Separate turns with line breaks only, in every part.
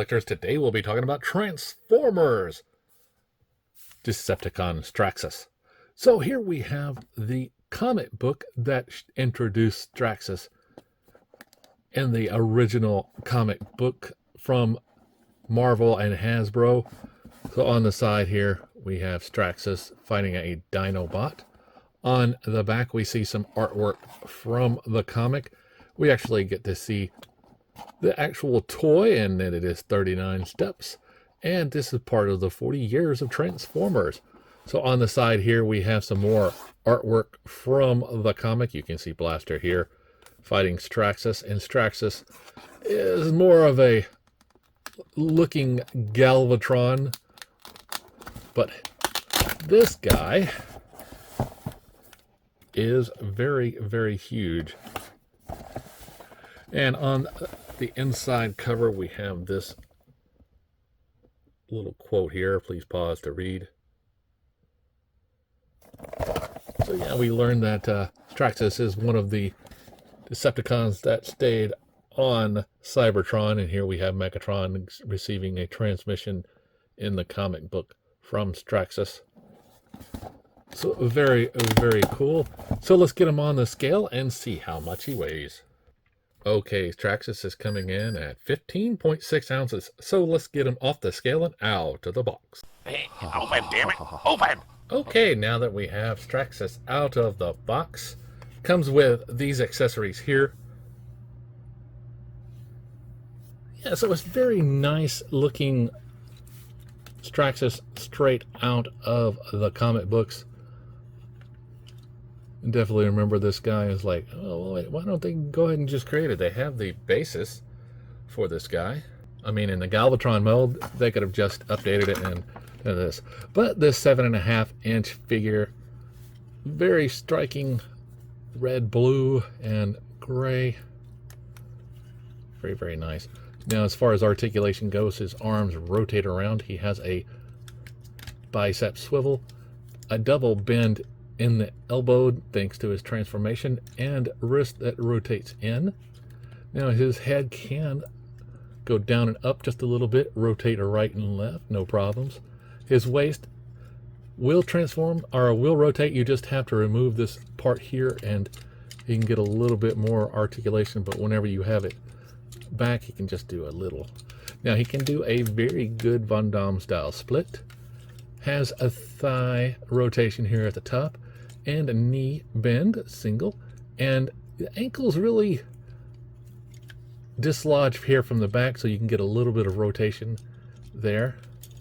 collectors. Today we'll be talking about Transformers, Decepticon Straxus. So here we have the comic book that introduced Straxus in the original comic book from Marvel and Hasbro. So on the side here we have Straxus fighting a Dinobot. On the back we see some artwork from the comic. We actually get to see the actual toy, and then it is 39 steps. And this is part of the 40 years of Transformers. So on the side here, we have some more artwork from the comic. You can see Blaster here fighting Straxus. And Straxus is more of a looking Galvatron. But this guy is very, very huge. And on the inside cover, we have this little quote here. Please pause to read. So yeah, we learned that Straxus is one of the Decepticons that stayed on Cybertron, and here we have Megatron receiving a transmission in the comic book from Straxus. So very, very cool. So let's get him on the scale and see how much he weighs. Okay, Straxus is coming in at 15.6 ounces. So let's get him off the scale and out of the box.
Hey, open, damn it! Open!
Okay, now that we have Straxus out of the box, comes with these accessories here. Yeah, so it's very nice looking Straxus straight out of the comic books. Definitely remember this guy is like, oh, wait, why don't they go ahead and just create it? They have the basis for this guy. I mean, in the Galvatron mode, they could have just updated it and done this. But this 7.5-inch figure, very striking red, blue, and gray. Very, very nice. Now, as far as articulation goes, his arms rotate around. He has a bicep swivel, a double bend in the elbow thanks to his transformation, and wrist that rotates in. Now his head can go down and up just a little bit, rotate to right and left, no problems. His waist will transform or will rotate. You just have to remove this part here and you can get a little bit more articulation, but whenever you have it back, he can just do a little. Now he can do a very good Van Damme style split. Has a thigh rotation here at the top and a knee bend, single, and the ankle's really dislodged here from the back, so you can get a little bit of rotation there.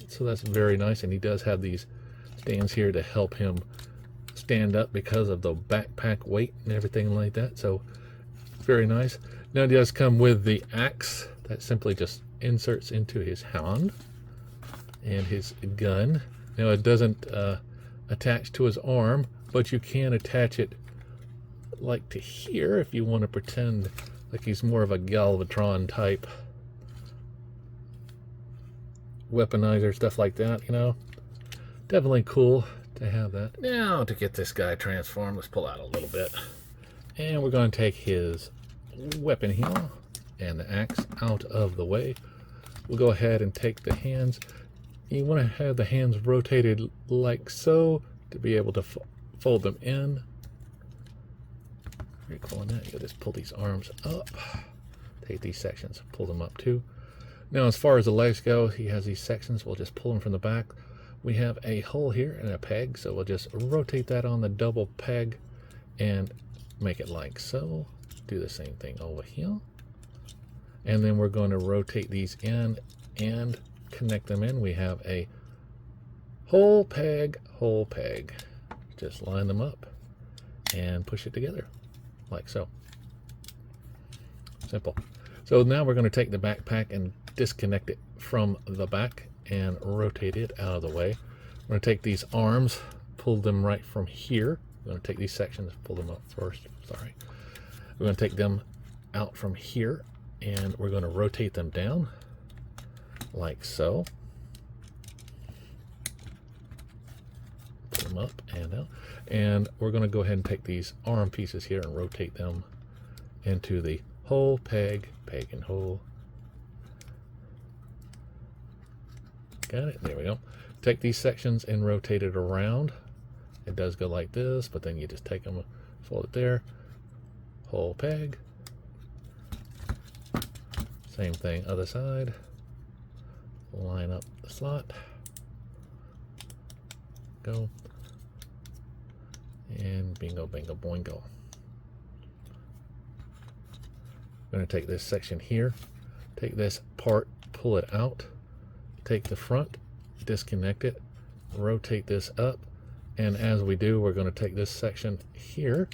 So that's very nice, and he does have these stands here to help him stand up because of the backpack weight and everything like that. So very nice. Now it does come with the axe that simply just inserts into his hand and his gun. Now it doesn't attach to his arm, but you can attach it like to here if you want to pretend like he's more of a Galvatron type weaponizer, stuff like that, you know. Definitely cool to have that. Now to get this guy transformed, let's pull out a little bit. And we're going to take his weapon here and the axe out of the way. We'll go ahead and take the hands. You want to have the hands rotated like so to be able to fold them in. Very cool on that. You just pull these arms up. Take these sections, pull them up too. Now as far as the legs go, he has these sections. We'll just pull them from the back. We have a hole here and a peg, so we'll just rotate that on the double peg and make it like so. Do the same thing over here. And then we're going to rotate these in and connect them in. We have a hole peg. Just line them up and push it together like so. Simple. So now we're going to take the backpack and disconnect it from the back and rotate it out of the way. We're going to take these arms, pull them right from here. We're going to take these sections, pull them up first. Sorry. We're going to take them out from here and we're going to rotate them down like so. Put them up and out. And we're going to go ahead and take these arm pieces here and rotate them into the hole, peg, peg, and hole. Got it. There we go. Take these sections and rotate it around. It does go like this, but then you just take them, fold it there, whole peg. Same thing, other side. Line up the slot. Go. And bingo, bingo, boingo. I'm going to take this section here, take this part, pull it out, take the front, disconnect it, rotate this up, and as we do, we're going to take this section here,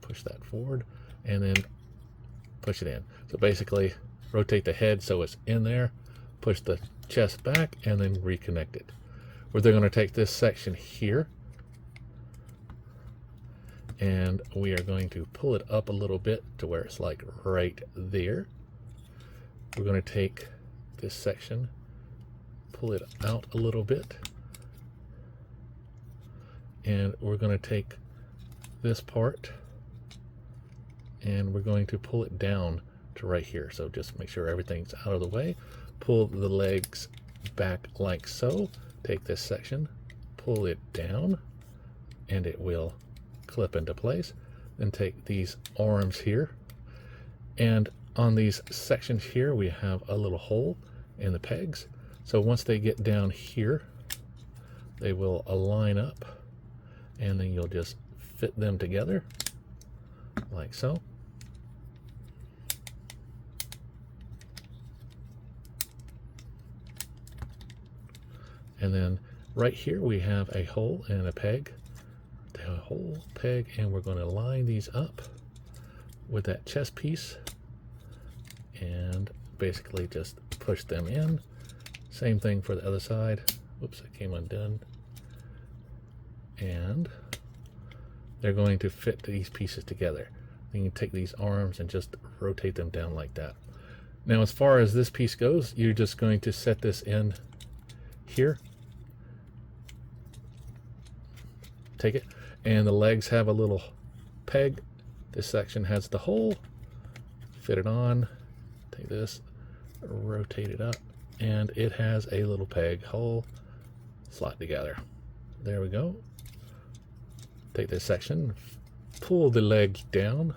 push that forward, and then push it in. So basically, rotate the head so it's in there, push the chest back, and then reconnect it. We're then going to take this section here, and we are going to pull it up a little bit to where it's like right there. We're going to take this section, pull it out a little bit, and we're going to take this part and we're going to pull it down to right here. So just make sure everything's out of the way. Pull the legs back like so. Take this section, pull it down, and it will clip into place. Then take these arms here, and on these sections here we have a little hole in the pegs. So once they get down here, they will align up, and then you'll just fit them together like so. And then right here we have a hole and a peg, a hole, peg, and we're going to line these up with that chest piece and basically just push them in. Same thing for the other side. Oops, it came undone. And they're going to fit these pieces together. You can take these arms and just rotate them down like that. Now, as far as this piece goes, you're just going to set this in here. Take it, and the legs have a little peg. This section has the hole. Fit it on. Take this, rotate it up, and it has a little peg hole. Slot together. There we go. Take this section, pull the legs down,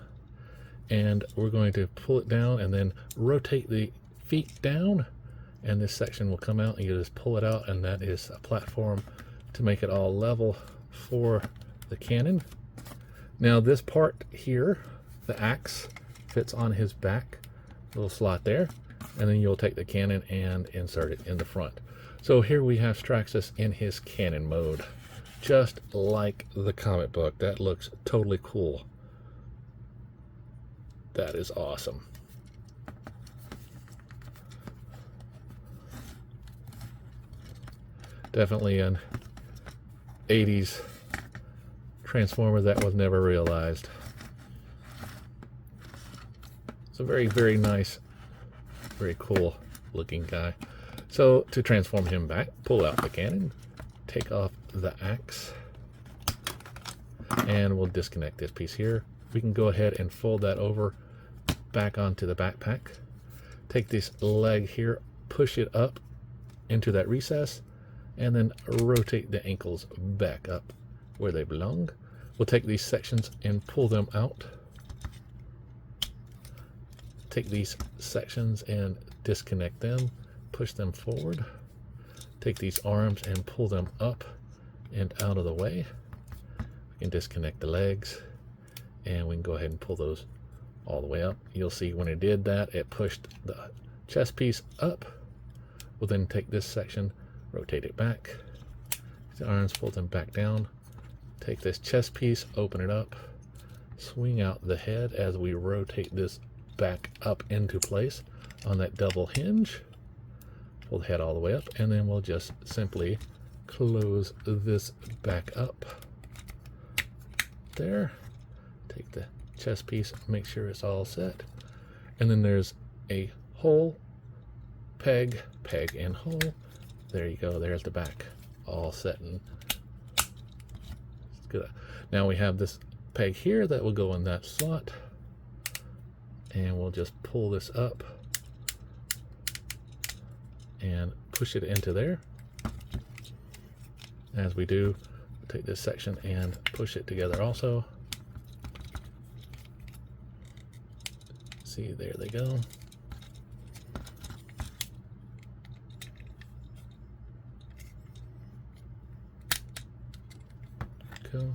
and we're going to pull it down and then rotate the feet down, and this section will come out, and you just pull it out, and that is a platform to make it all level for the cannon. Now this part here, the axe, fits on his back, little slot there, and then you'll take the cannon and insert it in the front. So here we have Straxus in his cannon mode, just like the comic book. That looks totally cool. That is awesome. Definitely an 80s Transformer that was never realized. It's a very, very nice, very cool looking guy. So to transform him back, pull out the cannon, take off the axe, and we'll disconnect this piece here. We can go ahead and fold that over back onto the backpack. Take this leg here, push it up into that recess, and then rotate the ankles back up where they belong. We'll take these sections and pull them out. Take these sections and disconnect them, push them forward. Take these arms and pull them up and out of the way. We can disconnect the legs, and we can go ahead and pull those all the way up. You'll see when it did that, it pushed the chest piece up. We'll then take this section, rotate it back. The arms, pull them back down. Take this chest piece, open it up, swing out the head as we rotate this back up into place on that double hinge. Pull the head all the way up, and then we'll just simply close this back up there. Take the chest piece, make sure it's all set, and then there's a hole, peg, peg, and hole. There you go. There's the back, all set. And good. Now we have this peg here that will go in that slot, and we'll just pull this up and push it into there. As we do, take this section and push it together also. See, there they go. Cool.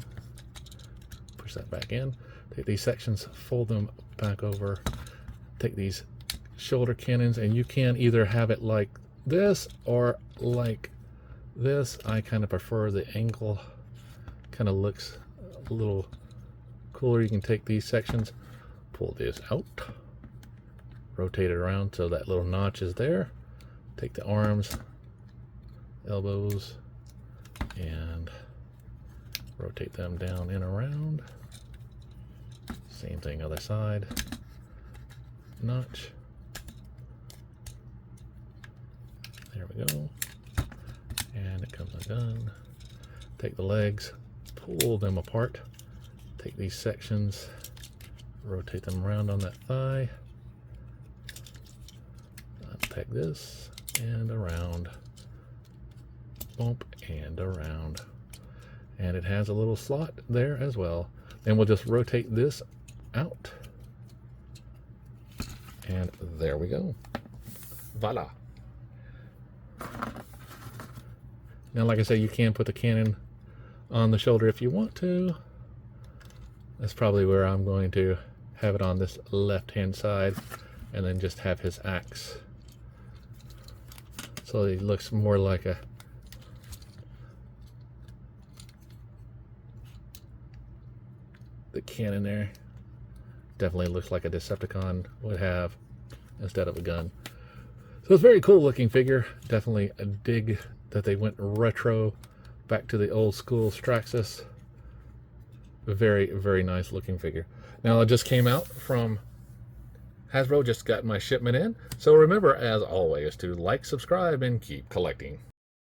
Push that back in. Take these sections, fold them back over. Take these shoulder cannons, and you can either have it like this or like this. I kind of prefer the angle. Kind of looks a little cooler. You can take these sections, pull this out, rotate it around so that little notch is there. Take the arms, elbows, and rotate them down and around. Same thing other side. Notch. There we go. And it comes undone. Take the legs, pull them apart. Take these sections, rotate them around on that thigh. Take this and around. Bump and around. And it has a little slot there as well. And we'll just rotate this out. And there we go. Voila. Now, like I say, you can put the cannon on the shoulder if you want to. That's probably where I'm going to have it, on this left-hand side, and then just have his axe. So he looks more like the cannon there. Definitely looks like a Decepticon would have instead of a gun. So it's a very cool looking figure. Definitely a dig that they went retro back to the old school Straxus. Very, very nice looking figure. Now, it just came out from Hasbro, just got my shipment in. So remember, as always, to like, subscribe, and keep collecting.